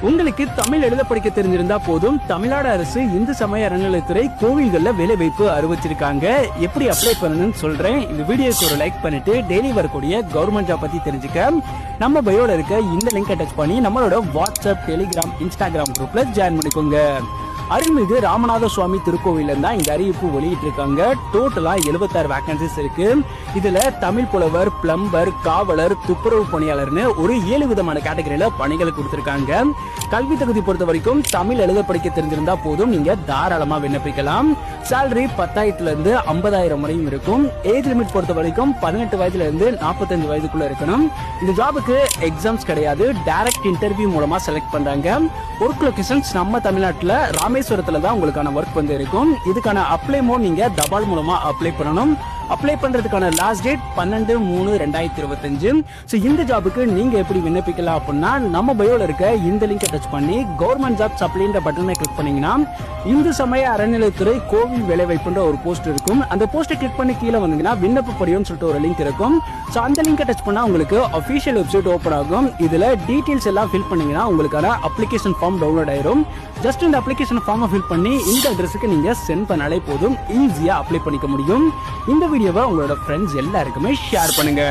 உங்களுக்கு தமிழ் எழுத படிக்க தெரிஞ்சிருந்தா போதும். தமிழ்நாடு அரசு இந்து சமய அறநிலையத்துறை கோவில்கள்ல வேலை வாய்ப்பு அறிவிச்சிருக்காங்க. எப்படி அப்ளை பண்ணணும்னு சொல்றேன். இந்த வீடியோக்கு ஒரு லைக் பண்ணிட்டு டெய்லி வரக்கூடிய கவர்மெண்ட் ஜாப் பத்தி தெரிஞ்சுக்க நம்ம பயோல இருக்க இந்த லிங்கை டச் பண்ணி நம்மளோட வாட்ஸ்அப், டெலிகிராம், இன்ஸ்டாகிராம் குரூப்ல ஜாயின் பண்ணிக்கோங்க. அருள்மிகு ராமநாத சுவாமி திருக்கோவில தான் இந்த அறிவிப்பு வெளியிட்டு இருக்காங்க. டோட்டலா 76 வேகன்சிஸ் இருக்கு. இதுல தமிழ் புலவர், பிளம்பர், காவலர், துப்புரவு பணியாளர்னு ஒரு 7 விதமான கேட்டகரியில பணிகள் கொடுத்திருக்காங்க. கல்வி தகுதி பொறுத்த வரைக்கும் தமிழ் எழுத படிக்க தெரிஞ்சிருந்தா போதும், நீங்க தாராளமா விண்ணப்பிக்கலாம். சேலரி 10,000 இருந்து 50,000 வரையும் இருக்கும். ஏஜ் லிமிட் பொறுத்த வரைக்கும் 18 வயதுல இருந்து 45 வயதுக்குள்ள இருக்கணும். இந்த ஜாபுக்கு எக்ஸாம்ஸ் கிடையாது, டைரக்ட் இன்டர்வியூ மூலமா செலக்ட் பண்றாங்க. ஒர்க் லொகேஷன்ஸ் நம்ம தமிழ்நாட்டுல ராமேஸ்வரத்துல தான் உங்களுக்கான ஒர்க் வந்து இருக்கும். இதுக்கான அப்ளை மோட் நீங்க தபால் மூலமா அப்ளை பண்ணணும். அப்ளை பண்றதுக்கான லாஸ்ட் டேட் 12/3/2025. இந்த ஜாபுக்கு நீங்க எப்படி விண்ணப்பிக்கலாம் அப்படின்னா, நம்ம பயோல இருக்க இந்த லிங்கை டச் பண்ணி கவர்மெண்ட் ஜாப்ஸ் அப்ளைன்ற பட்டனை கிளிக் பண்ணீங்கன்னா இந்து சமய அறநிலையத்துறை கோவில் வேலைவாய்ப்புன்ற ஒரு போஸ்ட் இருக்கும். அந்த போஸ்ட்டை கிளிக் பண்ணி கீழே வந்தீங்கன்னா விண்ணப்ப படிவம்னு சொல்லிட்டு ஒரு லிங்க் இருக்கும். அந்த லிங்கை டச் பண்ணா உங்களுக்கு அபிஷியல் வெப்சைட் ஓபன் ஆகும். இதுல டீடைல்ஸ் எல்லாம் ஃபில் பண்ணீங்கன்னா உங்களுக்கான அப்ளிகேஷன் ஃபார்ம் டவுன்லோட் ஆயிரும். ஜஸ்ட் இந்த அப்ளிகேஷன் ஃபார்மை ஃபில் பண்ணி இந்த அட்ரஸுக்கு நீங்க சென்ட் பண்ணாலே போதும், ஈஸியா அப்ளை பண்ணிக்க முடியும். இந்த வீடியோவை உங்களோட ஃப்ரெண்ட்ஸ் எல்லாருக்குமே ஷேர் பண்ணுங்க.